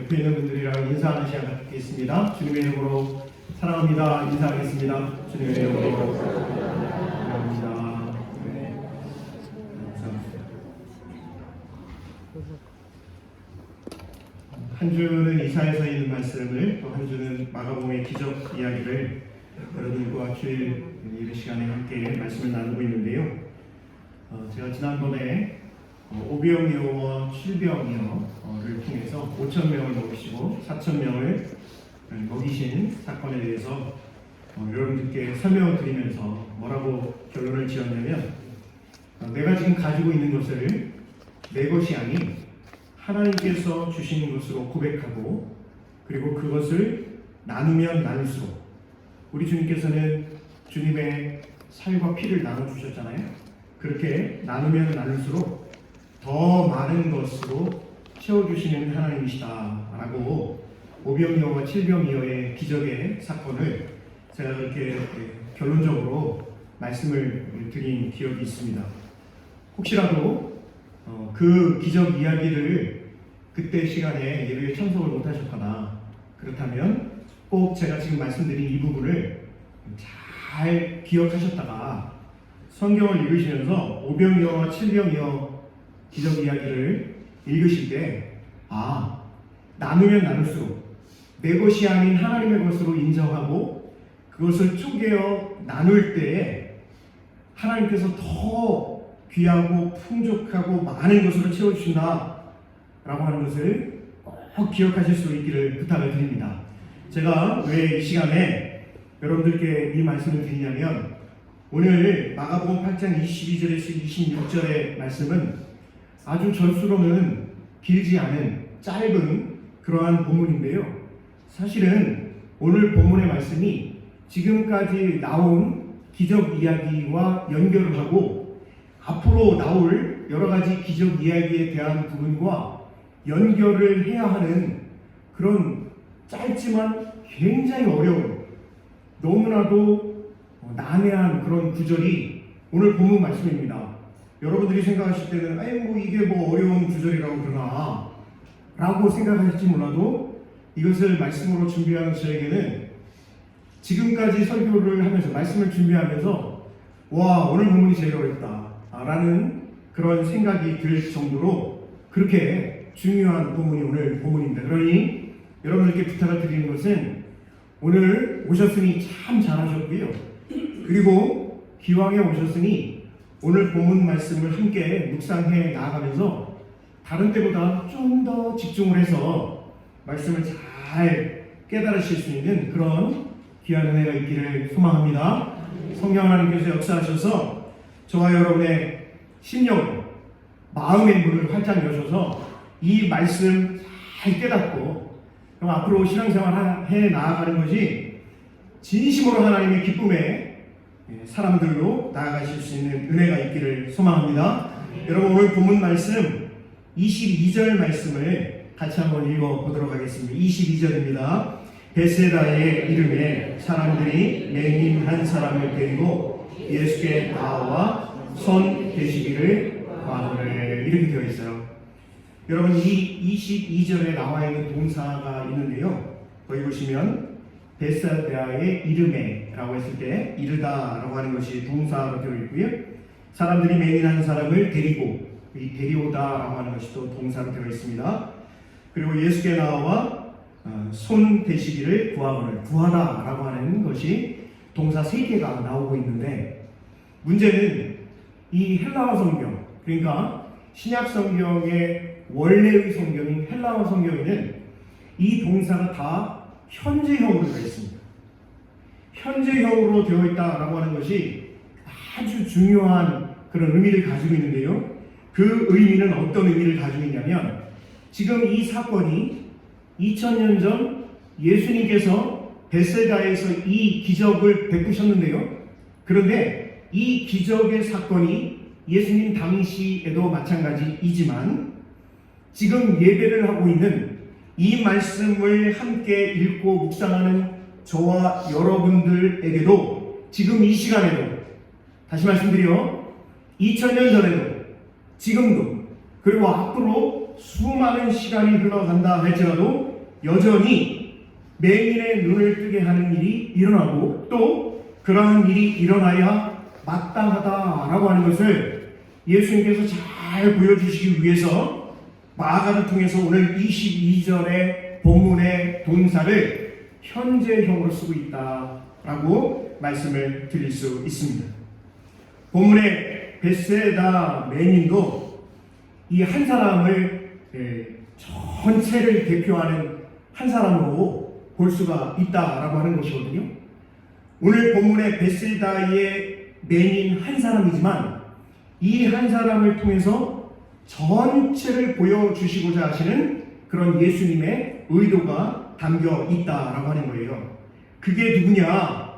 옆에 있는 분들이랑 인사하는 시간 갖겠습니다. 주님의 이름으로 사랑합니다. 인사하겠습니다. 주님의 이름으로 사랑합니다. 네. 감사합니다. 한 주는 이사야서 있는 말씀을, 또 한 주는 마가복음의 기적 이야기를 여러분과 주일 예배 시간에 함께 말씀을 나누고 있는데요. 제가 지난번에 오병이어와 칠병이어를 통해서 5,000명을 먹이시고 4,000명을 먹이신 사건에 대해서 여러분들께 설명을 드리면서 뭐라고 결론을 지었냐면, 내가 지금 가지고 있는 것을 내 것이 아닌 하나님께서 주신 것으로 고백하고, 그리고 그것을 나누면 나눌수록, 우리 주님께서는 주님의 살과 피를 나눠주셨잖아요. 그렇게 나누면 나눌수록 더 많은 것으로 채워주시는 하나님이시다 라고 오병이어와 칠병이어의 기적의 사건을 제가 그렇게 결론적으로 말씀을 드린 기억이 있습니다. 혹시라도 그 기적 이야기를 그때 시간에 예배에 참석을 못하셨거나 그렇다면 꼭 제가 지금 말씀드린 이 부분을 잘 기억하셨다가 성경을 읽으시면서 오병이어와 칠병이어 기적 이야기를 읽으실 때, 나누면 나눌수록 내 것이 아닌 하나님의 것으로 인정하고 그것을 쪼개어 나눌 때에 하나님께서 더 귀하고 풍족하고 많은 것으로 채워주신다 라고 하는 것을 꼭 기억하실 수 있기를 부탁을 드립니다. 제가 왜 이 시간에 여러분들께 이 말씀을 드리냐면, 오늘 마가복음 8장 22절에서 26절의 말씀은 아주 절수로는 길지 않은 짧은 그러한 본문인데요. 사실은 오늘 본문의 말씀이 지금까지 나온 기적 이야기와 연결을 하고 앞으로 나올 여러 가지 기적 이야기에 대한 부분과 연결을 해야 하는 그런 짧지만 굉장히 어려운, 너무나도 난해한 그런 구절이 오늘 본문 말씀입니다. 여러분들이 생각하실 때는 이게 뭐 어려운 구절이라고 그러나 라고 생각하실지 몰라도, 이것을 말씀으로 준비하는 저에게는 지금까지 설교를 하면서 말씀을 준비하면서 오늘 본문이 제일 어렵다 라는 그런 생각이 들 정도로 그렇게 중요한 본문이 오늘 본문입니다. 그러니 여러분들께 부탁을 드리는 것은, 오늘 오셨으니 참 잘하셨고요. 그리고 기왕에 오셨으니 오늘 본문 말씀을 함께 묵상해 나아가면서 다른 때보다 좀 더 집중을 해서 말씀을 잘 깨달으실 수 있는 그런 귀한 은혜가 있기를 소망합니다. 성령 하나님께서 역사하셔서 저와 여러분의 심령, 마음의 문을 활짝 여셔서 이 말씀 잘 깨닫고 앞으로 신앙생활 해 나아가는 것이 진심으로 하나님의 기쁨의 사람들로 나아가실 수 있는 은혜가 있기를 소망합니다. 여러분, 오늘 본문 말씀 22절 말씀을 같이 한번 읽어보도록 하겠습니다. 22절입니다. 베세다의 이름에 사람들이 맹인 한 사람을 데리고 예수께 나와 손 대시기를 구하노라, 이렇게 되어 있어요. 여러분, 이 22절에 나와 있는 동사가 있는데요. 거기 보시면 베세다의 이름에 라고 했을 때 이르다 라고 하는 것이 동사로 되어 있고요. 사람들이 맹인 한 사람을 데리고, 이 데리오다 라고 하는 것이 또 동사로 되어 있습니다. 그리고 예수께 나와 손 대시기를 구하다 라고 하는 것이 동사 3개가 나오고 있는데, 문제는 이 헬라어 성경, 그러니까 신약 성경의 원래의 성경인 헬라어 성경에는 이 동사가 다 현재형으로 되어 있습니다. 현재형으로 되어 있다라고 하는 것이 아주 중요한 그런 의미를 가지고 있는데요. 그 의미는 어떤 의미를 가지고 있냐면, 지금 이 사건이 2000년 전 예수님께서 베세다에서 이 기적을 베푸셨는데요. 그런데 이 기적의 사건이 예수님 당시에도 마찬가지이지만, 지금 예배를 하고 있는 이 말씀을 함께 읽고 묵상하는 저와 여러분들에게도 지금 이 시간에도, 다시 말씀드려 2000년 전에도 지금도, 그리고 앞으로 수많은 시간이 흘러간다 할지라도 여전히 맹인의 눈을 뜨게 하는 일이 일어나고 또 그러한 일이 일어나야 마땅하다라고 하는 것을 예수님께서 잘 보여주시기 위해서 마가를 통해서 오늘 22절의 본문의 동사를 현재형으로 쓰고 있다라고 말씀을 드릴 수 있습니다. 본문의 벳세다 맹인도 이 한 사람을 전체를 대표하는 한 사람으로 볼 수가 있다라고 하는 것이거든요. 오늘 본문의 벳세다의 맹인 한 사람이지만 이 한 사람을 통해서 전체를 보여주시고자 하시는 그런 예수님의 의도가 담겨 있다라고 하는 거예요. 그게 누구냐?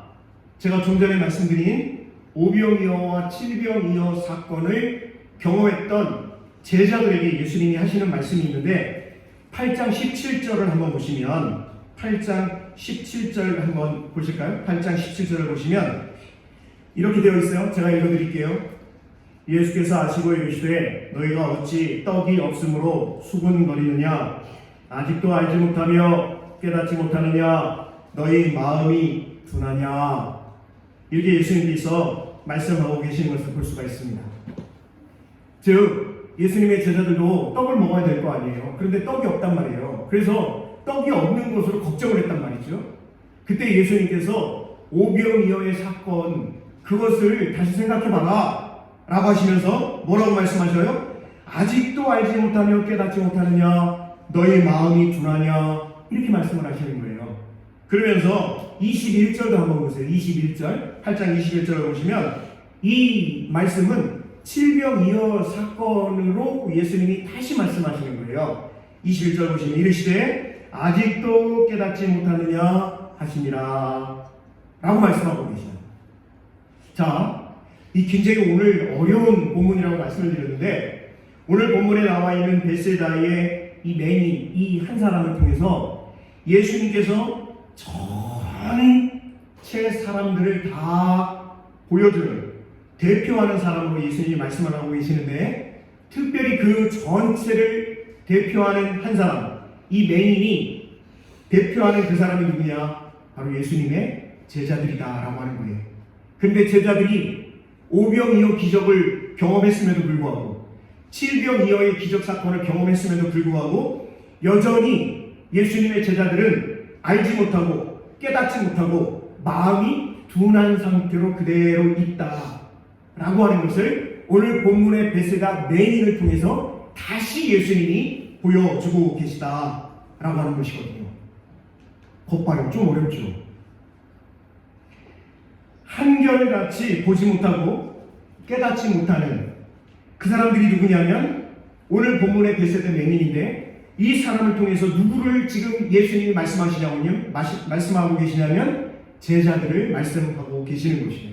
제가 좀 전에 말씀드린 오병이어와 칠병이어 사건을 경험했던 제자들에게 예수님이 하시는 말씀이 있는데 8장 17절을 한번 보시면 8장 17절 한번 보실까요? 8장 17절을 보시면 이렇게 되어 있어요. 제가 읽어드릴게요. 예수께서 아시고 이르시되 너희가 어찌 떡이 없으므로 수군거리느냐? 아직도 알지 못하며 깨닫지 못하느냐? 너희 마음이 둔하냐? 이렇게 예수님께서 말씀하고 계시는 것을 볼 수가 있습니다. 즉 예수님의 제자들도 떡을 먹어야 될 거 아니에요. 그런데 떡이 없단 말이에요. 그래서 떡이 없는 것으로 걱정을 했단 말이죠. 그때 예수님께서 오병이어의 사건 그것을 다시 생각해봐라 라고 하시면서 뭐라고 말씀하셔요? 아직도 알지 못하며 깨닫지 못하느냐? 너희 마음이 둔하냐? 이렇게 말씀을 하시는 거예요. 그러면서 21절도 한번 보세요. 21절 8장 21절을 보시면 이 말씀은 칠병이어 사건으로 예수님이 다시 말씀하시는 거예요. 21절 보시면 이르시되 아직도 깨닫지 못하느냐 하시니라 라고 말씀하고 계시죠. 자, 이 굉장히 오늘 어려운 본문이라고 말씀을 드렸는데 오늘 본문에 나와 있는 벳세다의 이 맹인, 이 한 사람을 통해서 예수님께서 전체 사람들을 다 보여주는 대표하는 사람으로 예수님이 말씀을 하고 계시는데 특별히 그 전체를 대표하는 한 사람, 이 맹인이 대표하는 그 사람이 누구냐? 바로 예수님의 제자들이다라고 하는 거예요. 근데 제자들이 오병이어 기적을 경험했음에도 불구하고 칠병이어의 기적 사건을 경험했음에도 불구하고 여전히 예수님의 제자들은 알지 못하고 깨닫지 못하고 마음이 둔한 상태로 그대로 있다라고 하는 것을 오늘 본문의 벳세다 맹인을 통해서 다시 예수님이 보여주고 계시다라고 하는 것이거든요. 겉봐요. 좀 어렵죠. 한결같이 보지 못하고 깨닫지 못하는 그 사람들이 누구냐면 오늘 본문의 벳세다 맹인인데 이 사람을 통해서 누구를 지금 예수님이 말씀하고 계시냐면 제자들을 말씀하고 계시는 것이에요.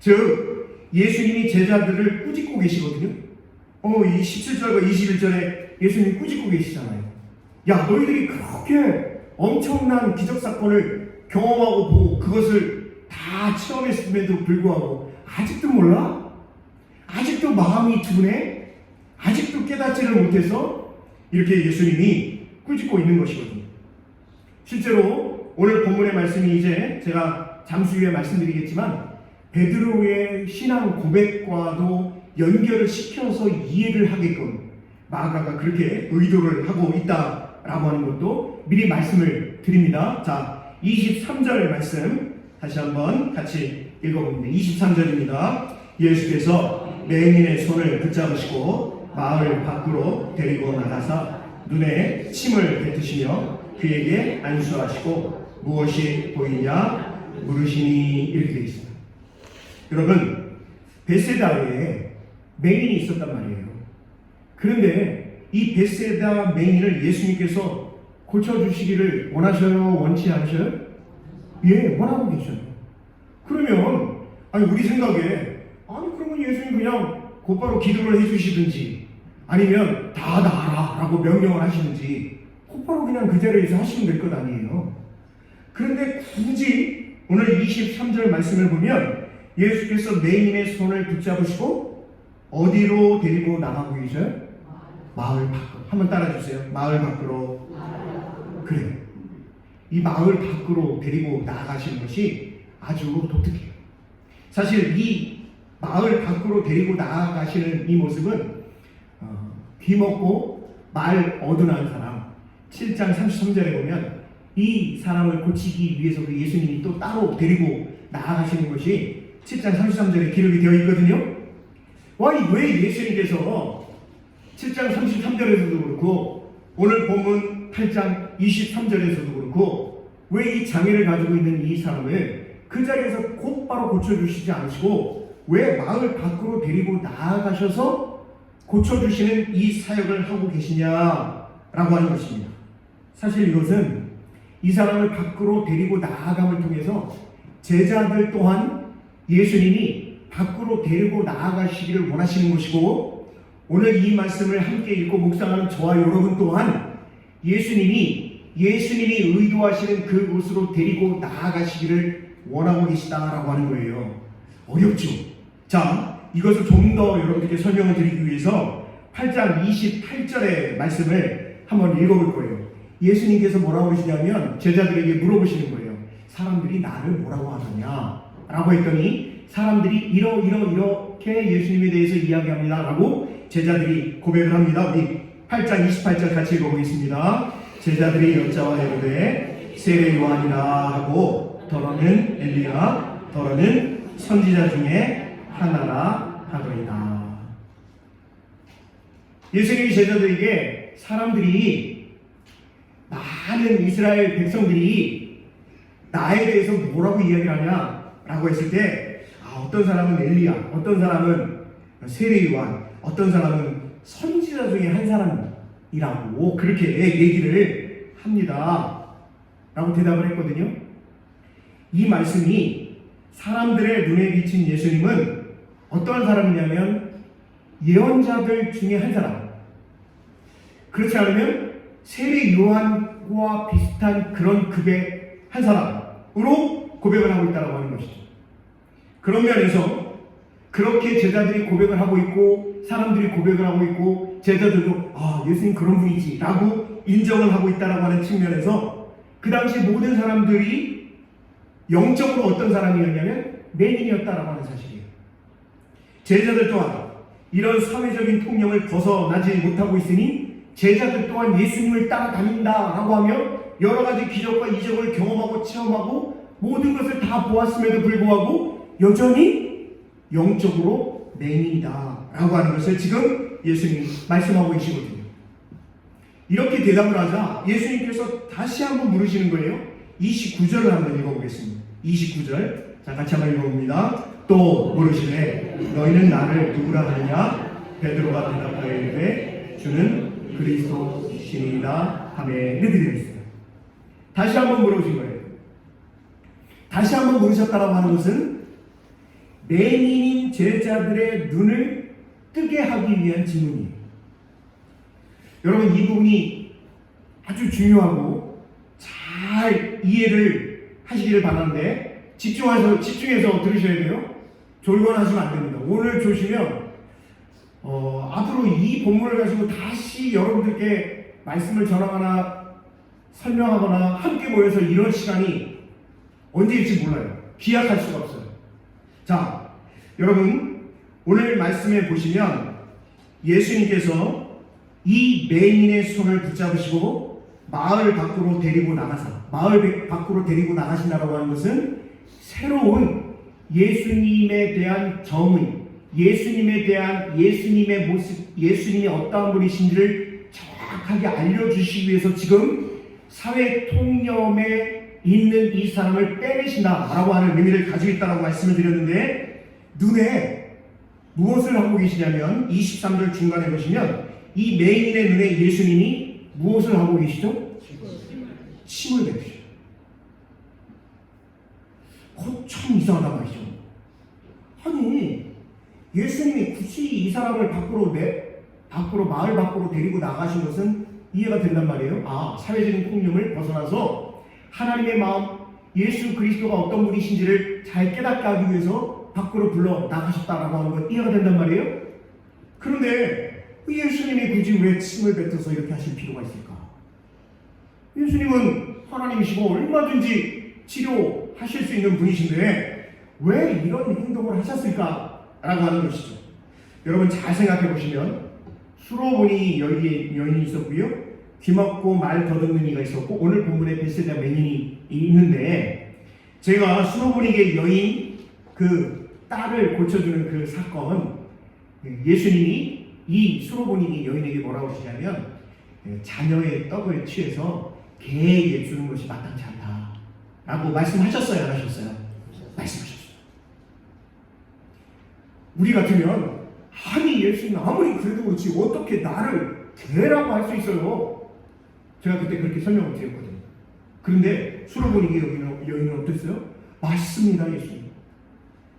즉 예수님이 제자들을 꾸짖고 계시거든요. 이 17절과 21절에 예수님이 꾸짖고 계시잖아요. 야, 너희들이 그렇게 엄청난 기적사건을 경험하고 보고 그것을 다 체험했음에도 불구하고 아직도 몰라? 아직도 마음이 둔해? 아직도 깨닫지를 못해서 이렇게 예수님이 꾸짖고 있는 것이거든요. 실제로 오늘 본문의 말씀이 이제 제가 잠시 후에 말씀드리겠지만 베드로의 신앙 고백과도 연결을 시켜서 이해를 하게끔 마가가 그렇게 의도를 하고 있다라고 하는 것도 미리 말씀을 드립니다. 자, 23절 말씀 다시 한번 같이 읽어봅니다. 23절입니다. 예수께서 맹인의 손을 붙잡으시고 마을 밖으로 데리고 나가사 눈에 침을 뱉으시며 그에게 안수하시고 무엇이 보이냐 물으시니 이렇게 되어 있습니다. 여러분, 벳세다에 맹인이 있었단 말이에요. 그런데 이 벳세다 맹인을 예수님께서 고쳐주시기를 원하셔요? 원치 않으셔요? 예, 원하고 계셔요. 그러면 우리 생각에 그러면 예수님 그냥 곧바로 기도를 해주시든지 아니면 다 나아라 라고 명령을 하시는지 곧바로 그냥 그 자리에서 하시면 될 것 아니에요. 그런데 굳이 오늘 23절 말씀을 보면 예수께서 맹인의 손을 붙잡으시고 어디로 데리고 나가고 계셔요? 마을 밖으로. 한번 따라주세요. 마을 밖으로. 그래요. 이 마을 밖으로 데리고 나아가시는 것이 아주 독특해요. 사실 이 마을 밖으로 데리고 나아가시는 이 모습은 귀먹고 말 어둔한 사람 7장 33절에 보면 이 사람을 고치기 위해서 예수님이 또 따로 데리고 나아가시는 것이 7장 33절에 기록이 되어 있거든요. 왜 예수님께서 7장 33절에서도 그렇고 오늘 본문 8장 23절에서도 그렇고 왜 이 장애를 가지고 있는 이 사람을 그 자리에서 곧바로 고쳐주시지 않으시고 왜 마을 밖으로 데리고 나아가셔서 고쳐주시는 이 사역을 하고 계시냐라고 하는 것입니다. 사실 이것은 이 사람을 밖으로 데리고 나아감을 통해서 제자들 또한 예수님이 밖으로 데리고 나아가시기를 원하시는 것이고 오늘 이 말씀을 함께 읽고 묵상하는 저와 여러분 또한 예수님이 의도하시는 그곳으로 데리고 나아가시기를 원하고 계시다라고 하는 거예요. 어렵죠? 자, 이것을 좀 더 여러분들께 설명을 드리기 위해서 8장 28절의 말씀을 한번 읽어볼 거예요. 예수님께서 뭐라고 하시냐면 제자들에게 물어보시는 거예요. 사람들이 나를 뭐라고 하느냐? 라고 했더니 사람들이 이렇게 예수님에 대해서 이야기합니다. 라고 제자들이 고백을 합니다. 우리 8장 28절 같이 읽어보겠습니다. 제자들이 여자와 이르되 세례 요한이라 하고 더러는 엘리야 더러는 선지자 중에 하나라 하더이다. 예수님이 제자들에게 사람들이 많은 이스라엘 백성들이 나에 대해서 뭐라고 이야기를 하냐 라고 했을 때 어떤 사람은 엘리야, 어떤 사람은 세례 요한, 어떤 사람은 선지자 중에 한 사람이라고 그렇게 얘기를 합니다 라고 대답을 했거든요. 이 말씀이 사람들의 눈에 비친 예수님은 어떠한 사람이냐면 예언자들 중에 한 사람, 그렇지 않으면 세례 요한과 비슷한 그런 급의 한 사람으로 고백을 하고 있다고 하는 것이죠. 그런 면에서 그렇게 제자들이 고백을 하고 있고 사람들이 고백을 하고 있고 제자들도 예수님 그런 분이지 라고 인정을 하고 있다고 하는 측면에서 그 당시 모든 사람들이 영적으로 어떤 사람이었냐면 맹인이었다라고 하는 사실이에요. 제자들 또한 이런 사회적인 통념을 벗어나지 못하고 있으니 제자들 또한 예수님을 따라다닌다라고 하며 여러 가지 기적과 이적을 경험하고 체험하고 모든 것을 다 보았음에도 불구하고 여전히 영적으로 맹인이다라고 하는 것을 지금 예수님이 말씀하고 계시거든요. 이렇게 대답을 하자 예수님께서 다시 한번 물으시는 거예요. 29절을 한번 읽어보겠습니다. 29절 자 같이 한번 읽어봅니다. 또 물으시되 너희는 나를 누구라 하느냐? 베드로가 대답하여 이르되 주는 그리스도시니이다 하매 이르되 다시 한번 물어보신 거예요. 다시 한번 물으셨다라고 하는 것은 맹인인 제자들의 눈을 뜨게 하기 위한 질문이에요. 여러분 이 부분이 아주 중요하고 잘 이해를 하시기를 바라는데 집중해서 들으셔야 돼요. 졸거나 하시면 안 됩니다. 오늘 조시면 앞으로 이 본문을 가지고 다시 여러분들께 말씀을 전하거나 설명하거나 함께 모여서 이런 시간이 언제일지 몰라요. 기약할 수가 없어요. 자, 여러분 오늘 말씀에 보시면 예수님께서 이 맹인의 손을 붙잡으시고 마을 밖으로 데리고 나가신다라고 하는 것은 새로운 예수님에 대한 정의, 예수님에 대한 예수님의 모습, 예수님이 어떠한 분이신지를 정확하게 알려주시기 위해서 지금 사회 통념에 있는 이 사람을 빼내신다라고 하는 의미를 가지고 있다고 말씀을 드렸는데 눈에 무엇을 하고 계시냐면 23절 중간에 보시면 이 맹인의 눈에 예수님이 무엇을 하고 계시죠? 침을 뱉으셔. 참 이상하단 말이죠. 아니 예수님이 굳이 이 사람을 마을 밖으로 데리고 나가신 것은 이해가 된단 말이에요. 사회적인 통념을 벗어나서 하나님의 마음, 예수 그리스도가 어떤 분이신지를 잘 깨닫게 하기 위해서 밖으로 불러 나가셨다라고 하는 건 이해가 된단 말이에요. 그런데 예수님이 굳이 왜 침을 뱉어서 이렇게 하실 필요가 있을까? 예수님은 하나님이시고 얼마든지 치료하실 수 있는 분이신데 왜 이런 행동을 하셨을까? 라고 하는 것이죠. 여러분 잘 생각해 보시면 수로보니 여인이 있었고요, 귀먹고 말 더듬는 이가 있었고, 오늘 본문에 베세다 맹인이 있는데, 제가 수로보니 여인 그 딸을 고쳐주는 그 사건, 예수님이 이 수로보니 여인에게 뭐라고 하시냐면, 자녀의 떡을 취해서 개에게 주는 것이 마땅치 않다 라고 말씀하셨어요, 안 하셨어요? 말씀하셨어요. 우리 같으면 아니 예수님 아무리 그래도 그렇지 어떻게 나를 개라고 할 수 있어요? 제가 그때 그렇게 설명을 드렸거든요. 그런데 수로보니 여인은 어땠어요? 맞습니다 예수님,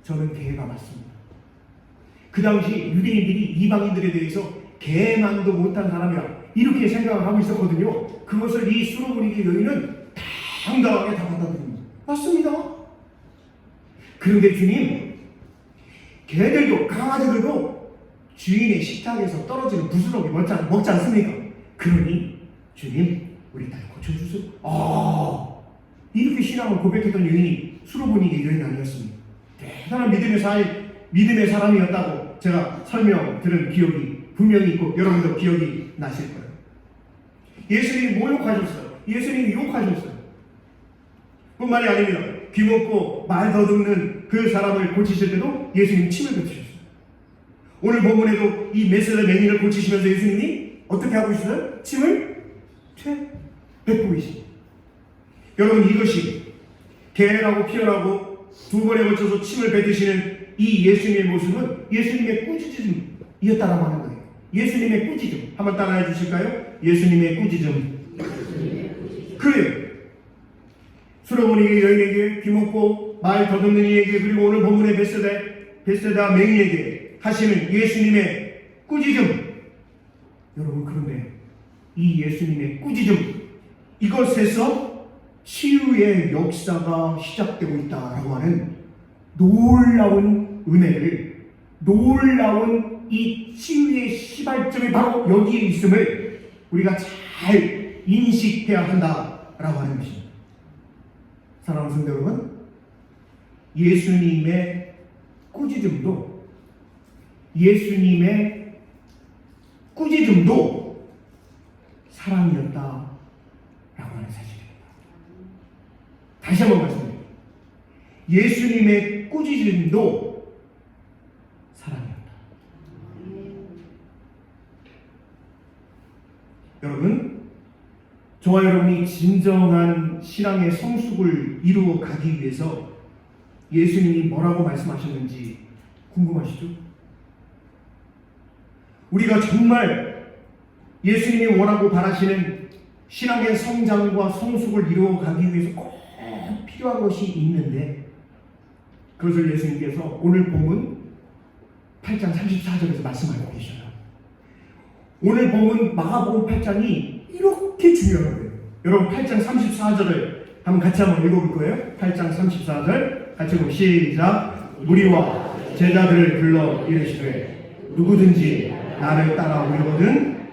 저는 개가 맞습니다. 그 당시 유대인들이 이방인들에 대해서 개만도 못한 사람이라 이렇게 생각을 하고 있었거든요. 그것을 이 수로보니 여인은 당당하게 다 받아들입니다. 맞습니다. 그런데 주님, 개들도 강아지들도 주인의 식탁에서 떨어지는 부스러기 먹지 않습니까? 그러니 주님 우리 딸 고쳐주세요. 이렇게 신앙을 고백했던 여인이 수로보니 여인 아니었습니까? 대단한 믿음의 사람이었다고 제가 설명 들은 기억이 분명히 있고 여러분도 기억이 나실 거예요. 예수님이 모욕하셨어요. 예수님이 욕하셨어요. 뿐만이 아닙니다. 귀먹고 말 더듬는 그 사람을 고치실 때도 예수님 침을 뱉으셨어요. 오늘 본문에도 이 메세다 맹인을 고치시면서 예수님이 어떻게 하고 있어요? 침을 뱉고 계십니다. 여러분 이것이 개라고 표현하고 두 번에 걸쳐서 침을 뱉으시는 이 예수님의 모습은 예수님의 꾸짖음이었다라고 하는 거예요. 예수님의 꾸짖음. 한번 따라해 주실까요? 예수님의 꾸짖음. 그래요. 수로보니 여인에게, 귀먹고 말 더듬는 이에게, 그리고 오늘 본문의 베세다 맹인에게 하시는 예수님의 꾸짖음. 여러분 그런데 이 예수님의 꾸짖음, 이것에서 치유의 역사가 시작되고 있다라고 하는 놀라운 은혜를, 놀라운 이 치유의 시발점이 바로 여기에 있음을 우리가 잘 인식해야 한다라고 하는 것입니다. 사랑하는 성도 여러분, 예수님의 꾸짖음도 사랑이었다라고 하는 사실입니다. 다시 한번 말씀드립니다. 예수님의 꾸짖음도 사랑이었다. 여러분, 저와 여러분이 진정한 신앙의 성숙을 이루어 가기 위해서 예수님이 뭐라고 말씀하셨는지 궁금하시죠? 우리가 정말 예수님이 원하고 바라시는 신앙의 성장과 성숙을 이루어 가기 위해서 꼭 필요한 것이 있는데, 그것을 예수님께서 오늘 본문 8장 34절에서 말씀하고 계셔요. 오늘 본문 마가복음 8장이 이렇게 중요한 거예요. 여러분 8장 34절을 한번 같이 한번 읽어볼 거예요. 8장 34절 같이 보고 시작. 무리와 제자들을 불러 이르시되 누구든지 나를 따라오려거든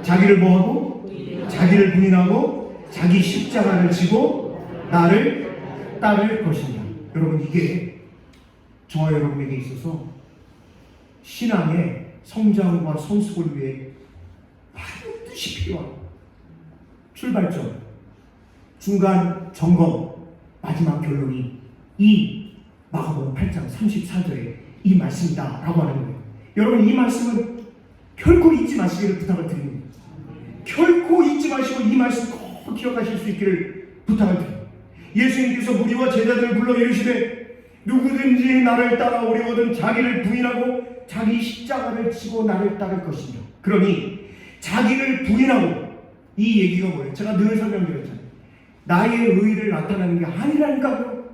자기를 뭐하고? 자기를 부인하고 자기 십자가를 지고 나를 따를 것이냐. 여러분 이게 저와 여러분에게 있어서 신앙의 성장과 성숙을 위해 반드시 필요한 출발점, 중간 점검, 마지막 결론이 이 마가복음 8장 34절에 이 말씀이다 라고 하는 거예요. 여러분 이 말씀은 결코 잊지 마시기를 부탁을 드립니다. 결코 잊지 마시고 이 말씀 꼭 기억하실 수 있기를 부탁을 드립니다. 예수님께서 무리와 제자들을 불러 이르시되 누구든지 나를 따라오려거든 자기를 부인하고 자기 십자가를 지고 나를 따를 것이며. 그러니 자기를 부인하고, 이 얘기가 뭐예요? 제가 늘 설명드렸잖아요. 나의 의의를 나타내는 게 아니라니까요.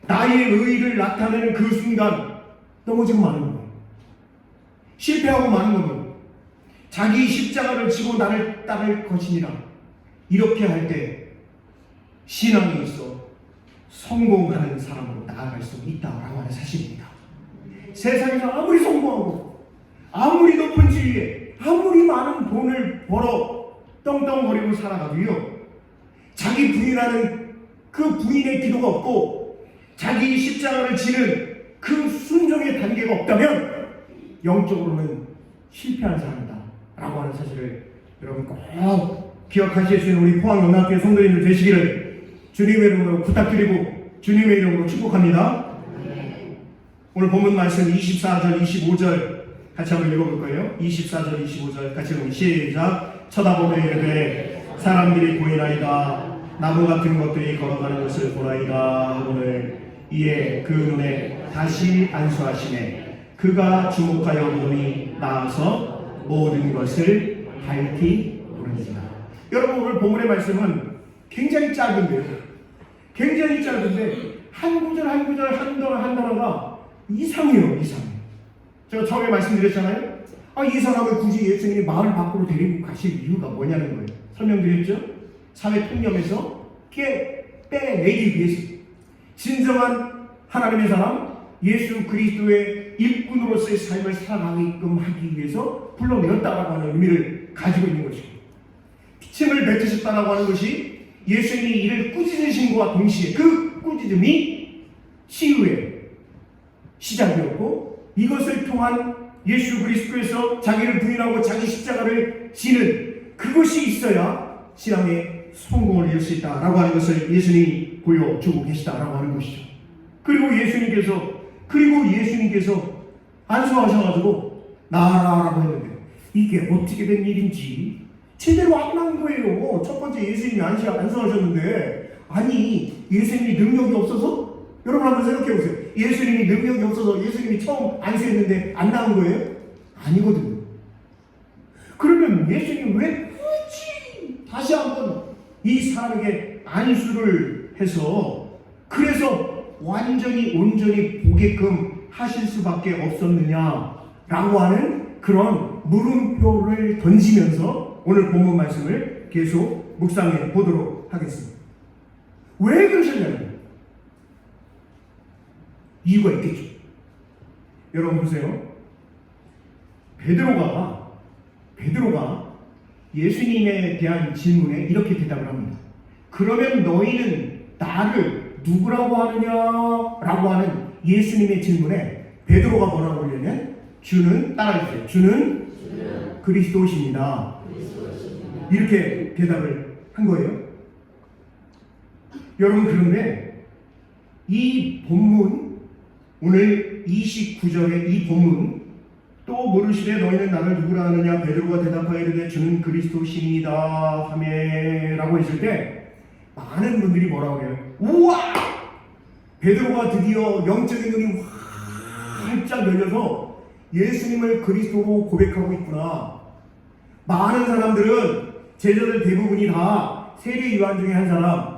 나의 의의를 나타내는 그 순간 넘어지고 마는 거예요. 실패하고 마는 거예요. 자기 십자가를 지고 나를 따를 것이니라. 이렇게 할 때 신앙에 있어 성공하는 사람으로 나아갈 수 있다라고 하는 사실입니다. 세상에서 아무리 성공하고 아무리 높은 지위에 아무리 많은 돈을 벌어 떵떵거리고 살아가도요, 자기 부인하는 그 부인의 기도가 없고 자기 십자가를 지는 그 순종의 단계가 없다면 영적으로는 실패한 사람이다 라고 하는 사실을 여러분 꼭 기억하실 수 있는 우리 포항연합교회 성도님들 되시기를 주님의 이름으로 부탁드리고 주님의 이름으로 축복합니다. 오늘 본문 말씀 24절 25절 같이 한번 읽어볼 거예요. 24절 25절 같이 읽으면 시작. 쳐다보며 이르되 사람들이 보이나이다. 나무 같은 것들이 걸어가는 것을 보나이다. 오늘 이에 그 눈에 다시 안수하시네. 그가 주목하여 보니 나아서 모든 것을 밝히 보는지라. 여러분 오늘 본문의 말씀은 굉장히 짧은데요. 굉장히 짧은데 한 구절 한 구절 한 단어가 이상해요. 이상해. 제가 처음에 말씀드렸잖아요. 이 사람을 굳이 예수님이 마을 밖으로 데리고 가실 이유가 뭐냐는 거예요. 설명드렸죠. 사회 통념에서 빼내기 위해서 진정한 하나님의 사람 예수 그리스도의 일꾼으로서의 삶을 살아가게끔 하기 위해서 불러내었다라고 하는 의미를 가지고 있는 것이고, 피침을 뱉으셨다라고 하는 것이 예수님이 이를 꾸짖으신 것과 동시에 그 꾸짖음이 치유의 시작이었고, 이것을 통한 예수 그리스도에서 자기를 부인하고 자기 십자가를 지는 그것이 있어야 신앙의 성공을 이룰 수 있다라고 하는 것을 예수님이 보여주고 계시다라고 하는 것이죠. 그리고 예수님께서 안수하셔가지고 나아라라고 했는데 이게 어떻게 된 일인지 제대로 안 나온 거예요. 첫 번째 예수님이 안수하셨는데, 아니 예수님이 능력이 없어서? 여러분 한번 생각해 보세요. 예수님이 능력이 없어서 예수님이 처음 안수했는데 안 나온 거예요? 아니거든요. 그러면 예수님 왜 굳이 다시 한번 이 사람에게 안수를 해서 그래서 완전히 온전히 보게끔 하실 수밖에 없었느냐라고 하는 그런 물음표를 던지면서 오늘 본문 말씀을 계속 묵상해 보도록 하겠습니다. 왜 그러셨냐면 이유가 있겠죠. 여러분 보세요. 베드로가 예수님에 대한 질문에 이렇게 대답을 합니다. 그러면 너희는 나를 누구라고 하느냐? 라고 하는 예수님의 질문에 베드로가 뭐라고 하냐면 주는, 따라해주세요. 주는 그리스도십니다. 이렇게 대답을 한 거예요. 여러분 그런데 이 본문, 오늘 29절의 이 본문, 또 물으시되 너희는 나를 누구라 하느냐? 베드로가 대답하이르되 주는 그리스도시니이다 하매 라고 했을 때 많은 분들이 뭐라고 해요? 우와! 베드로가 드디어 영적인 눈이 활짝 열려서 예수님을 그리스도로 고백하고 있구나. 많은 사람들은 제자들 대부분이 다 세례 요한 중에 한 사람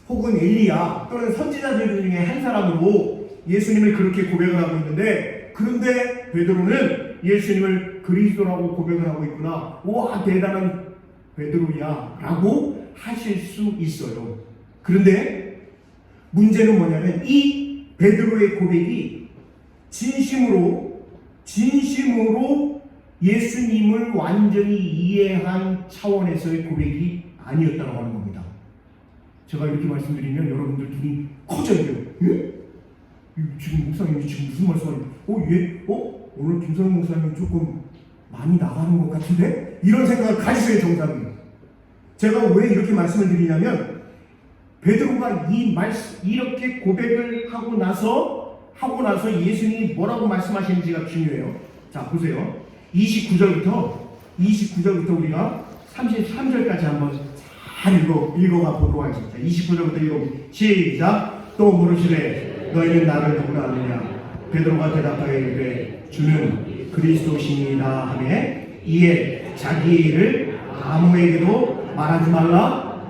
혹은 엘리야 또는 선지자들 중에 한 사람으로 예수님을 그렇게 고백을 하고 있는데, 그런데 베드로는 예수님을 그리스도라고 고백을 하고 있구나. 와, 대단한 베드로야 라고 하실 수 있어요. 그런데 문제는 뭐냐면 이 베드로의 고백이 진심으로 예수님을 완전히 이해한 차원에서의 고백이 아니었다고 하는 겁니다. 제가 이렇게 말씀드리면 여러분들 눈이 커져요. 예? 지금 목사님이 지금 무슨 말씀하는? 오늘 김성현 목사님 조금 많이 나가는 것 같은데? 이런 생각을 가지셔야 정답이에요. 제가 왜 이렇게 말씀을 드리냐면 베드로가 이렇게 고백을 하고 나서 예수님이 뭐라고 말씀하시는지가 중요해요. 자 보세요. 29절부터 우리가 33절까지 한번 잘 읽어가 보도록 하겠습니다. 29절부터 읽어보겠습니다. 시작. 또 물으시되 너희는 나를 누구라 하느냐? 베드로가 대답하여 이르되 주는 그리스도시니이다 하매 이에 자기 일을 아무에게도 말하지 말라.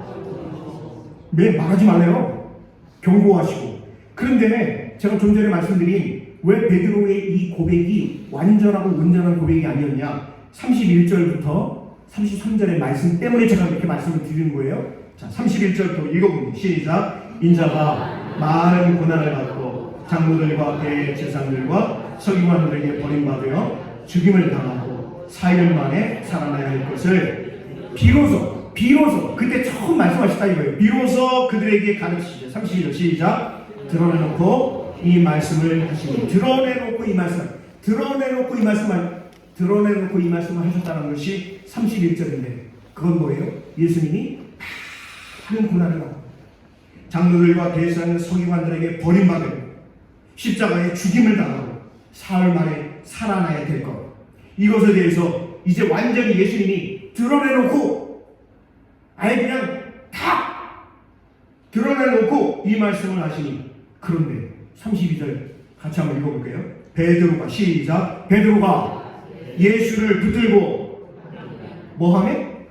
왜 말하지 말래요? 경고하시고. 그런데 제가 좀 전에 말씀드린 왜 베드로의 이 고백이 완전하고 온전한 고백이 아니었냐? 31절부터 33절의 말씀 때문에 제가 이렇게 말씀을 드리는 거예요. 자, 31절부터 읽어봅니다. 시작. 인자가 많은 고난을 받고 장로들과 대제사장들과 서기관들에게 버림받으며 죽임을 당하고 4일 만에 살아나야 할 것을 비로소 그때 처음 말씀하셨다 이거예요. 비로소 그들에게 가르치시죠. 32절 시작. 드러내놓고 이 말씀을 하시니 드러내놓고 이 말씀을 하셨다는 것이 31절인데 그건 뭐예요? 예수님이 많은 고난을 받고 장로들과 대제사장 서기관들에게 버림받고 십자가에 죽임을 당하고 사흘 만에 살아나야 될 것, 이것에 대해서 이제 완전히 예수님이 드러내놓고 아예 그냥 다 드러내놓고 이 말씀을 하시니, 그런데 32절 같이 한번 읽어볼게요. 베드로가 시작. 베드로가 예수를 붙들고 뭐하네?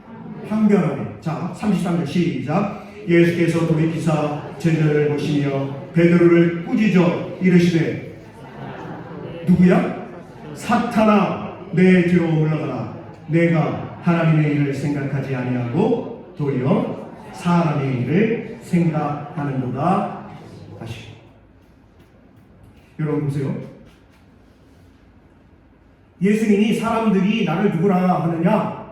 항변하네. 자 33절 시작. 예수께서 돌이키사 제자를 보시며 베드로를 꾸짖어 이르시되 누구야? 사탄아 내 뒤로 물러가라. 내가 하나님의 일을 생각하지 아니하고 도리어 사람의 일을 생각하는도다 하시고. 여러분 보세요. 예수님이 사람들이 나를 누구라 하느냐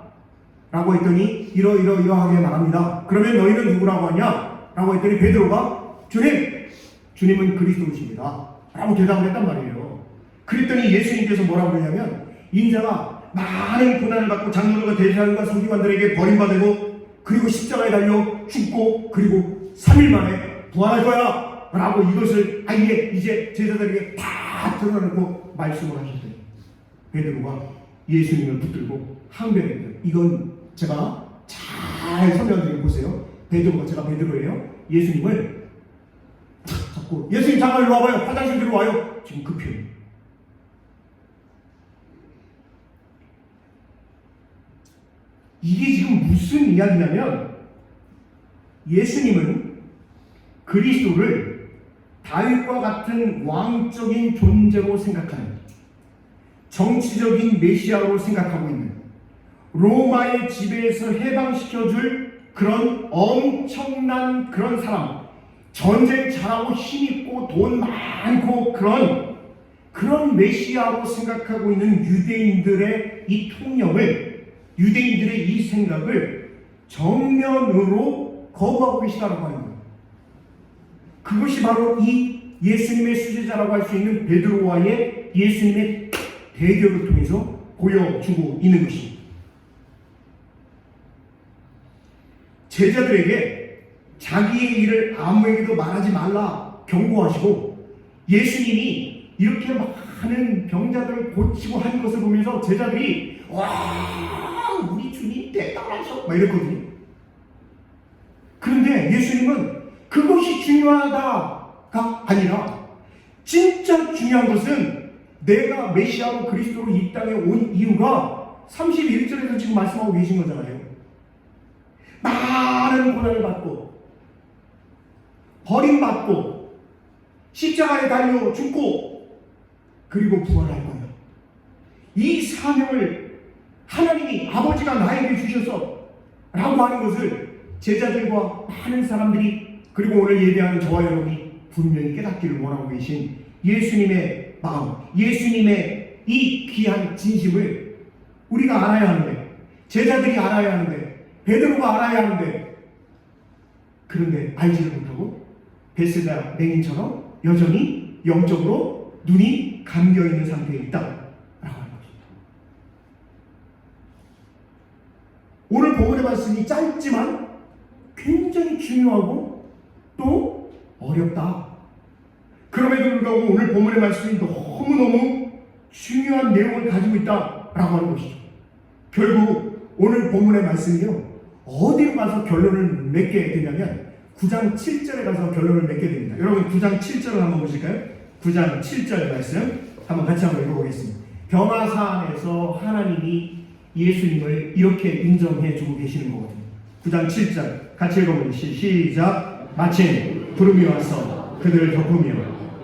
라고 했더니 이러하게 말합니다. 그러면 너희는 누구라고 하냐 라고 했더니 베드로가 주님은 그리스도이십니다 라고 대답을 했단 말이에요. 그랬더니 예수님께서 뭐라고 그러냐면, 인자가 많은 고난을 받고 장로들과 대제사장과 서기관들에게 버림받고 그리고 십자가에 달려 죽고 그리고 3일 만에 부활할 거야 라고 이것을 아예 이제 제자들에게 다 드러내고 말씀을 하셨어요. 베드로가 예수님을 붙들고 항변했어요. 이건 제가 잘 설명드리고 보세요. 제가 베드로예요. 예수님을 잡고, 예수님 잠깐 일로 와봐요. 화장실 들어와요. 지금 급해요. 이게 지금 무슨 이야기냐면, 예수님은 그리스도를 다윗과 같은 왕적인 존재로 생각하는, 정치적인 메시아로 생각하고 있는, 로마의 지배에서 해방시켜줄 그런 엄청난 그런 사람, 전쟁 잘하고 힘있고 돈 많고 그런 메시아로 생각하고 있는 유대인들의 이 통념을, 유대인들의 이 생각을 정면으로 거부하고 계시다고 하는 거예요. 그것이 바로 이 예수님의 수제자라고 할 수 있는 베드로와의 예수님의 대결을 통해서 보여주고 있는 것입니다. 제자들에게 자기의 일을 아무에게도 말하지 말라 경고하시고, 예수님이 이렇게 많은 병자들을 고치고 하는 것을 보면서 제자들이 와, 우리 주님 대단하셔 막 이랬거든요. 그런데 예수님은 그것이 중요하다가 아니라, 진짜 중요한 것은 내가 메시아로 그리스도로 이 땅에 온 이유가 31절에서 지금 말씀하고 계신 거잖아요. 많은 고난을 받고 버림받고 십자가에 달려 죽고 그리고 부활할 거야. 이 사명을 하나님이 아버지가 나에게 주셔서 라고 하는 것을 제자들과 많은 사람들이, 그리고 오늘 예배하는 저와 여러분이 분명히 깨닫기를 원하고 계신 예수님의 마음, 예수님의 이 귀한 진심을 우리가 알아야 하는데, 제자들이 알아야 하는데, 베드로가 알아야 하는데, 그런데 알지를 못하고 베세다 맹인처럼 여전히 영적으로 눈이 감겨있는 상태에 있다라고 하는 것입니다. 오늘 본문의 말씀이 짧지만 굉장히 중요하고 또 어렵다. 그럼에도 불구하고 오늘 본문의 말씀이 너무너무 중요한 내용을 가지고 있다라고 하는 것이죠. 결국 오늘 본문의 말씀이요, 어디로 가서 결론을 맺게 되냐면 9장 7절에 가서 결론을 맺게 됩니다. 여러분 9장 7절을 한번 보실까요? 9장 7절 말씀 한번 같이 한번 읽어보겠습니다. 변화사안에서 하나님이 예수님을 이렇게 인정해 주고 계시는 거거든요. 9장 7절 같이 읽어보겠습니다. 시작. 마침 구름이 와서 그들을 덮으며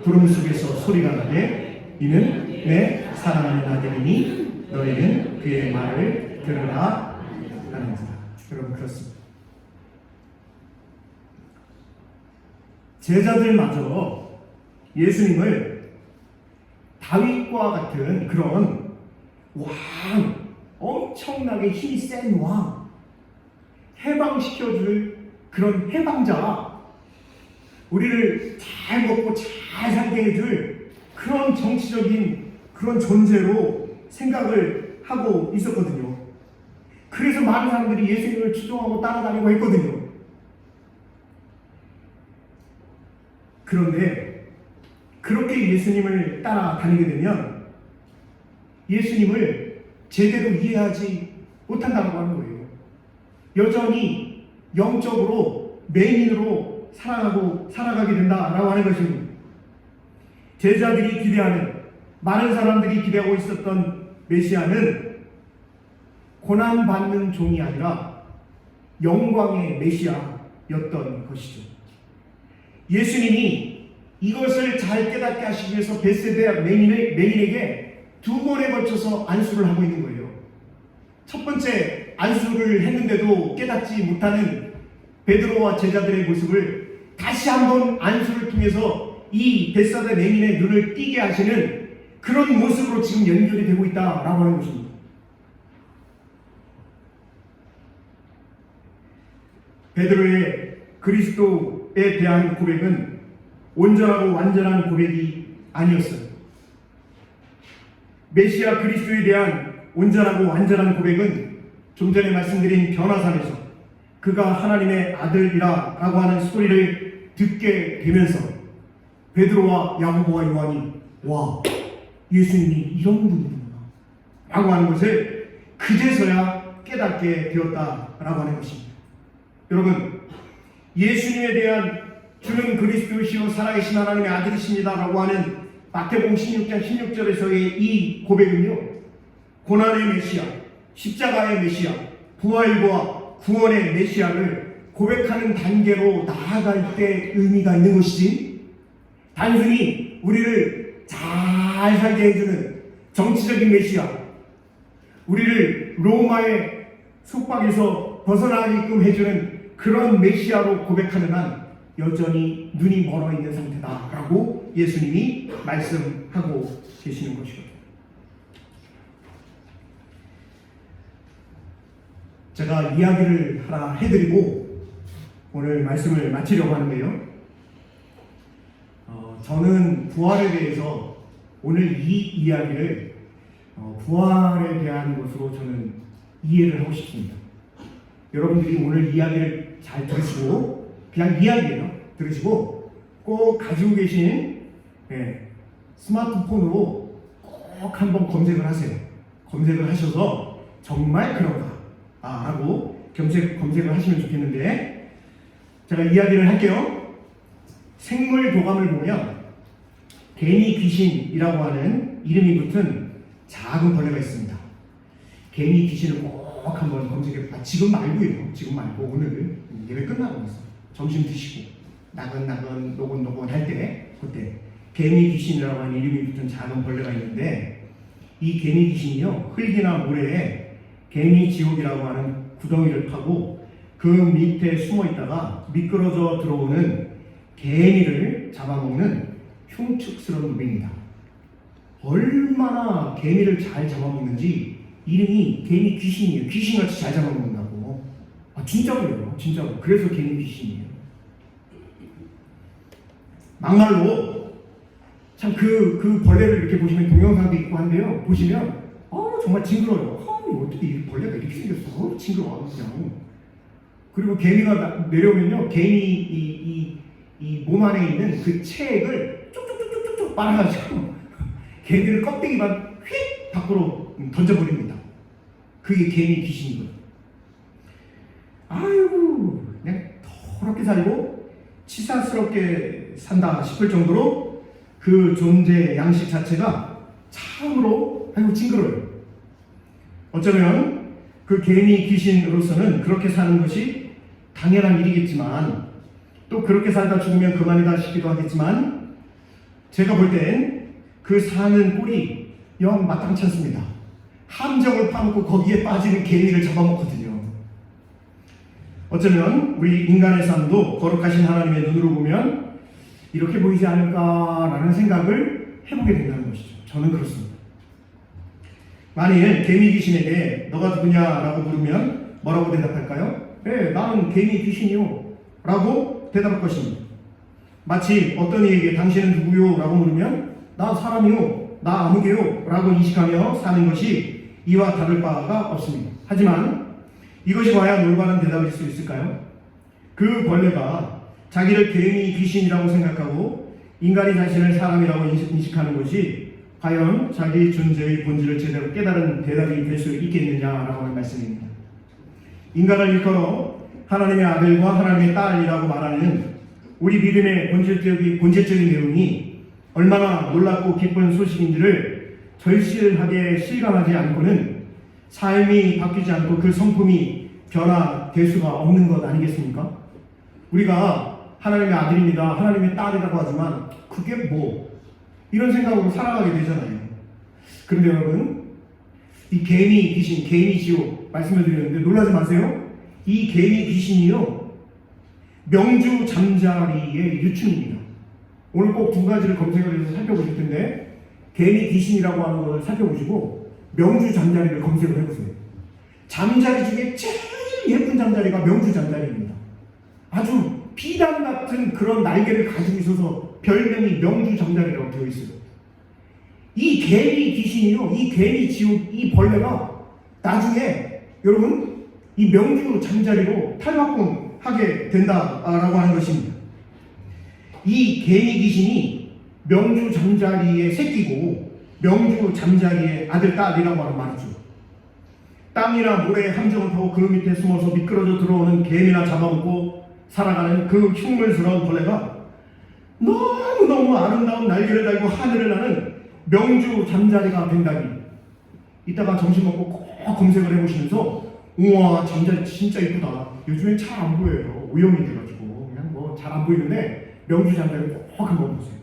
구름 속에서 소리가 나되 이는 내 사랑하는 아들이니 너희는 그의 말을 들으라 하는지라. 여러분 그렇습니다. 제자들마저 예수님을 다윗과 같은 그런 왕, 엄청나게 힘이 센 왕, 해방시켜줄 그런 해방자, 우리를 잘 먹고 잘 살게 해줄 그런 정치적인 그런 존재로 생각을 하고 있었거든요. 그래서 많은 사람들이 예수님을 추종하고 따라다니고 했거든요. 그런데 그렇게 예수님을 따라다니게 되면 예수님을 제대로 이해하지 못한다고 하는 거예요. 여전히 영적으로 맹인으로 살아가게 된다라고 하는 것입니다. 제자들이 기대하는, 많은 사람들이 기대하고 있었던 메시아는 고난받는 종이 아니라 영광의 메시아였던 것이죠. 예수님이 이것을 잘 깨닫게 하시기 위해서 벳세다 맹인에게 2번에 걸쳐서 안수를 하고 있는 거예요. 첫 번째 안수를 했는데도 깨닫지 못하는 베드로와 제자들의 모습을 다시 한번 안수를 통해서 이 벳세다 맹인의 눈을 띄게 하시는 그런 모습으로 지금 연결이 되고 있다라고 하는 것입니다. 베드로의 그리스도에 대한 고백은 온전하고 완전한 고백이 아니었어요. 메시아 그리스도에 대한 온전하고 완전한 고백은 좀 전에 말씀드린 변화산에서 그가 하나님의 아들이라 라고 하는 소리를 듣게 되면서 베드로와 야고보와 요한이 와, 예수님이 이런 분이구나 라고 하는 것을 그제서야 깨닫게 되었다라고 하는 것입니다. 여러분, 예수님에 대한 주는 그리스도시요 살아계신 하나님의 아들이십니다 라고 하는 마태복음 16장 16절에서의 이 고백은요, 고난의 메시아, 십자가의 메시아, 부활과 구원의 메시아를 고백하는 단계로 나아갈 때 의미가 있는 것이지, 단순히 우리를 잘 살게 해주는 정치적인 메시아, 우리를 로마의 속박에서 벗어나게끔 해주는 그런 메시아로 고백하는 한 여전히 눈이 멀어 있는 상태다라고 예수님이 말씀하고 계시는 것이거든요. 제가 이야기를 하나 해드리고 오늘 말씀을 마치려고 하는데요. 저는 부활에 대해서 오늘 이 이야기를 부활에 대한 것으로 저는 이해를 하고 싶습니다. 여러분들이 오늘 이야기를 잘 들으시고, 그냥 이야기예요. 들으시고 꼭 가지고 계신 스마트폰으로 꼭 한번 검색을 하세요. 검색을 하셔서 정말 그런가 하고 검색을 하시면 좋겠는데, 제가 이야기를 할게요. 생물 도감을 보면 개미 귀신이라고 하는 이름이 붙은 작은 벌레가 있습니다. 개미 귀신을 꼭 한번 검색해봐. 지금 말고요. 지금 말고 오늘 예배 끝나고 있어. 점심 드시고 나긋나긋 노곤노곤 할 때, 그때 개미 귀신이라고 하는 이름이 붙은 작은 벌레가 있는데, 이 개미 귀신이요, 흙이나 모래에 개미 지옥이라고 하는 구덩이를 파고 그 밑에 숨어 있다가 미끄러져 들어오는 개미를 잡아먹는 흉측스러운 놈입니다. 얼마나 개미를 잘 잡아먹는지 이름이 개미 귀신이에요. 귀신같이 잘 잡아먹는다고. 진짜로요. 진짜로. 그래서 개미 귀신이에요. 막말로 참 그 벌레를 이렇게 보시면 동영상도 있고 한데요. 보시면 정말 징그러워요. 어떻게 이 벌레가 이렇게 생겼어? 징그러워 그냥. 그리고 개미가 내려오면요, 개미 이 몸 안에 있는 그 체액을 쭉쭉쭉쭉쭉 빨아가지고 개미를 껍데기만 휙 밖으로 던져버립니다. 그게 개미 귀신이거든요. 아이고, 그냥 더럽게 살고 치사스럽게 산다 싶을 정도로 그 존재 양식 자체가 참으로 징그러워요. 어쩌면 그 개미 귀신으로서는 그렇게 사는 것이 당연한 일이겠지만, 또 그렇게 살다 죽으면 그만이다 싶기도 하겠지만, 제가 볼 땐 그 사는 꼴이 영 마땅치 않습니다. 함정을 파놓고 거기에 빠지는 개미를 잡아먹거든요. 어쩌면 우리 인간의 삶도 거룩하신 하나님의 눈으로 보면 이렇게 보이지 않을까라는 생각을 해보게 된다는 것이죠. 저는 그렇습니다. 만일 개미 귀신에게 너가 누구냐라고 물으면 뭐라고 대답할까요? 나는 개미 귀신이요 라고 대답할 것입니다. 마치 어떤 이에게 당신은 누구요? 라고 물으면 나 사람이요, 나 아무개요 라고 인식하며 사는 것이 이와 다를 바가 없습니다. 하지만 이것이 과연 올바른 대답일 수 있을까요? 그 벌레가 자기를 개미 귀신이라고 생각하고 인간이 자신을 사람이라고 인식하는 것이 과연 자기 존재의 본질을 제대로 깨달은 대답이 될 수 있겠느냐라고 하는 말씀입니다. 인간을 일컬어 하나님의 아들과 하나님의 딸이라고 말하는 우리 믿음의 본질적인 내용이 얼마나 놀랍고 기쁜 소식인지를 절실하게 실감하지 않고는 삶이 바뀌지 않고 그 성품이 변화될 수가 없는 것 아니겠습니까? 우리가 하나님의 아들입니다, 하나님의 딸이라고 하지만 그게 뭐 이런 생각으로 살아가게 되잖아요. 그런데 여러분, 이 개미 귀신, 개미 지옥 말씀을 드렸는데 놀라지 마세요. 이 개미 귀신이요, 명주 잠자리의 유충입니다. 오늘 꼭 두 가지를 검색을 해서 살펴보실 텐데, 개미 귀신이라고 하는 것을 살펴보시고 명주 잠자리를 검색을 해보세요. 잠자리 중에 제일 예쁜 잠자리가 명주 잠자리입니다. 아주 비단 같은 그런 날개를 가지고 있어서 별명이 명주 잠자리라고 되어 있어요. 이 개미 귀신이요, 이 개미 지옥, 이 벌레가 나중에 여러분 이 명주 잠자리로 탈바꿈하게 된다라고 하는 것입니다. 이 개미 귀신이 명주 잠자리의 새끼고 명주 잠자리의 아들, 딸이라고 하는 말이죠. 땅이나 모래의 함정을 타고 그 밑에 숨어서 미끄러져 들어오는 개미나 잡아먹고 살아가는 그 흉물스러운 벌레가 너무너무 아름다운 날개를 달고 하늘을 나는 명주 잠자리가 된다니. 이따가 점심 먹고 꼭 검색을 해보시면서 우와, 잠자리 진짜 이쁘다. 요즘엔 잘 안 보여요. 오염이 돼가지고 그냥 뭐 잘 안 보이는데 명주 잠자리 꼭 한번 보세요.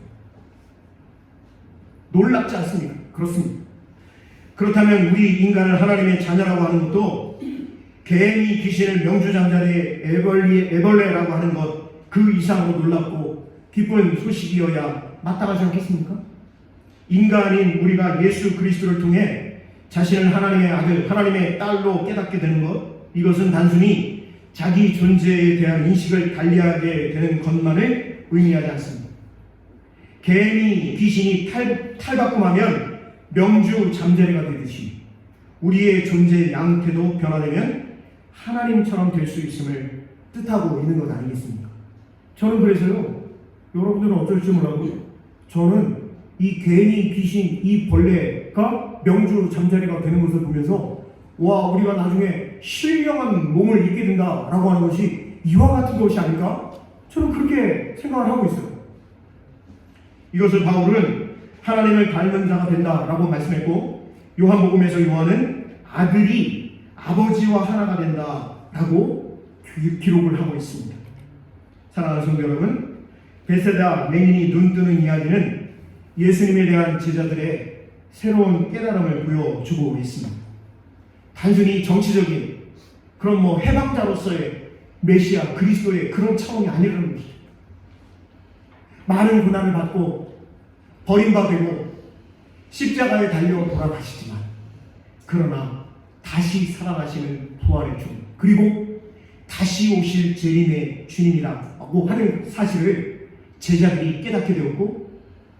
놀랍지 않습니까? 그렇습니다. 그렇다면 우리 인간을 하나님의 자녀라고 하는 것도 개미 귀신을 명주 잠자리의 애벌레라고 하는 것 그 이상으로 놀랍고 기쁜 소식이어야 마땅하지 않겠습니까? 인간인 우리가 예수 그리스도를 통해 자신을 하나님의 아들, 하나님의 딸로 깨닫게 되는 것, 이것은 단순히 자기 존재에 대한 인식을 달리하게 되는 것만을 의미하지 않습니다. 개미 귀신이 탈바꿈하면 명주 잠자리가 되듯이 우리의 존재의 양태도 변화되면 하나님처럼 될 수 있음을 뜻하고 있는 것 아니겠습니까? 저는 그래서요, 여러분들은 어쩔지 몰라도 저는 이 개미 귀신, 이 벌레가 명주 잠자리가 되는 것을 보면서 와, 우리가 나중에 신령한 몸을 입게 된다라고 하는 것이 이와 같은 것이 아닐까? 저는 그렇게 생각을 하고 있어요. 이것을 바울은 하나님을 닮은 자가 된다라고 말씀했고, 요한복음에서 요한은 아들이 아버지와 하나가 된다라고 기록을 하고 있습니다. 사랑하는 성도 여러분, 베세다 맹인이 눈뜨는 이야기는 예수님에 대한 제자들의 새로운 깨달음을 보여주고 있습니다. 단순히 정치적인 그런 해방자로서의 메시아 그리스도의 그런 차원이 아니라는 것이죠. 많은 고난을 받고 버림받고 십자가에 달려 돌아가시지만 그러나 다시 살아나시는 부활의 주, 그리고 다시 오실 재림의 주님이라고 하는 사실을 제자들이 깨닫게 되었고,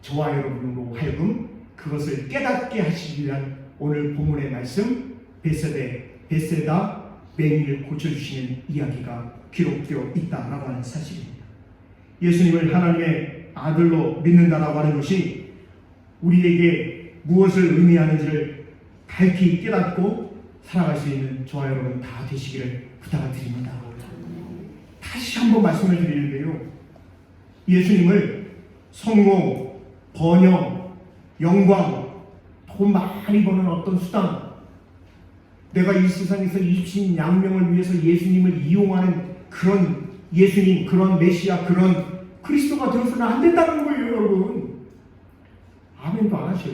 저와 여러분으로 하여금 그것을 깨닫게 하시기 위한 오늘 본문의 말씀, 베세다 맹인을 고쳐주시는 이야기가 기록되어 있다라고 하는 사실입니다. 예수님을 하나님의 아들로 믿는다라고 하는 것이 우리에게 무엇을 의미하는지를 밝히 깨닫고 살아갈 수 있는 저와 여러분 다 되시기를 부탁드립니다. 다시 한번 말씀을 드리는데요, 예수님을 성공, 번영, 영광, 돈 많이 버는 어떤 수단, 내가 이 세상에서 입신양명을 위해서 예수님을 이용하는 그런 예수님, 그런 메시아, 그런 그리스도가 되어서는 안 된다는 거예요, 여러분. 아멘도 안 하셔요.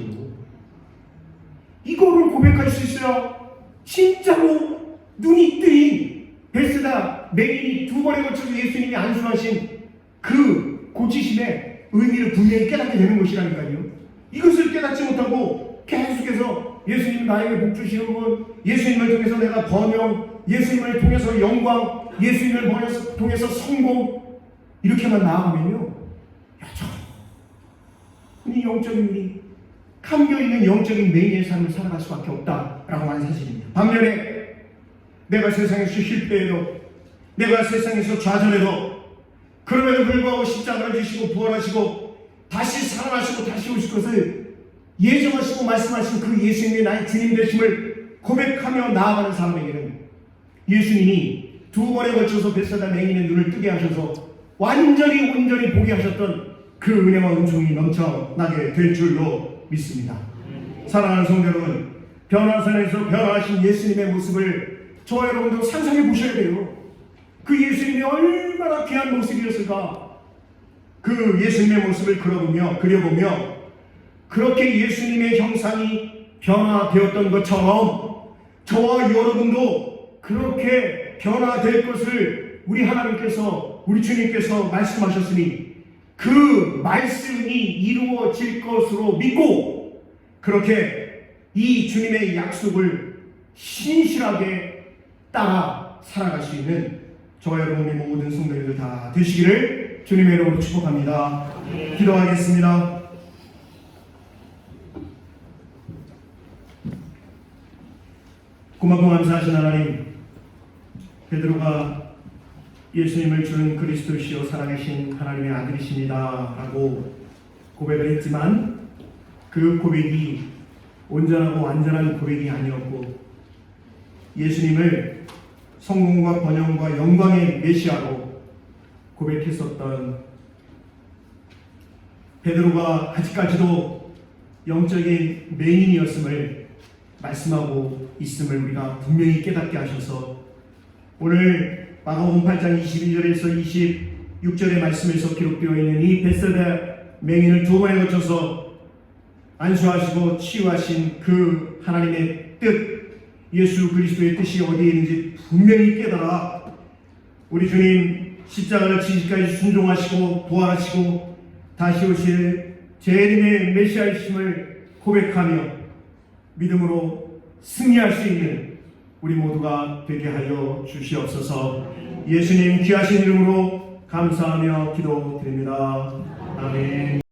이거를 고백할 수 있어야 진짜로 눈이 뜨인 베세다 맹인이 두 번에 걸쳐서 예수님이 안수하신 그 고치심의 의미를 분명히 깨닫게 되는 것이라니까요. 이것을 깨닫지 못하고 계속해서 예수님 나에게 복 주시는 분, 예수님을 통해서 내가 번영, 예수님을 통해서 영광, 예수님을 통해서 성공, 이렇게만 나아가면요, 여전히 영적인 일이 감겨있는 영적인 매인의 삶을 살아갈 수밖에 없다라고 하는 사실입니다. 반면에 내가 세상에서 실패해도, 내가 세상에서 좌절해도, 그럼에도 불구하고 십자가를 지시고 부활하시고 다시 살아나시고 다시 오실 것을 예정하시고 말씀하신 그 예수님이 나의 주님 되심을 고백하며 나아가는 사람에게는 예수님이 두 번에 걸쳐서 벳사다 맹인의 눈을 뜨게 하셔서 완전히 온전히 보게 하셨던 그 은혜와 은총이 넘쳐나게 될 줄로 믿습니다. 사랑하는 성도 여러분, 변화산에서 변화하신 예수님의 모습을 저와 여러분도 상상해 보셔야 돼요. 그 예수님이 얼마나 귀한 모습이었을까. 그 예수님의 모습을 그려보며 그렇게 예수님의 형상이 변화되었던 것처럼 저와 여러분도 그렇게 변화될 것을 우리 하나님께서, 우리 주님께서 말씀하셨으니 그 말씀이 이루어질 것으로 믿고 그렇게 이 주님의 약속을 신실하게 따라 살아갈 수 있는 저와 여러분의 모든 성도님들 다 되시기를 주님의 이름으로 축복합니다. 기도하겠습니다. 고맙고 감사하신 하나님, 베드로가 예수님을 주는 그리스도시요 살아계신 하나님의 아들이십니다 라고 고백을 했지만 그 고백이 온전하고 완전한 고백이 아니었고 예수님을 성공과 번영과 영광의 메시아로 고백했었던 베드로가 아직까지도 영적인 맹인이었음을 말씀하고 있음을 우리가 분명히 깨닫게 하셔서 오늘 마가복음 8장 22절에서 26절의 말씀에서 기록되어 있는 이 벳사다 맹인을 두 번에 거쳐서 안수하시고 치유하신 그 하나님의 뜻, 예수 그리스도의 뜻이 어디에 있는지 분명히 깨달아 우리 주님 십자가를 지시까지 순종하시고 부활하시고 다시 오실 재림의 메시아이심을 고백하며 믿음으로 승리할 수 있는 우리 모두가 되게 하여 주시옵소서. 예수님 귀하신 이름으로 감사하며 기도드립니다. 아멘.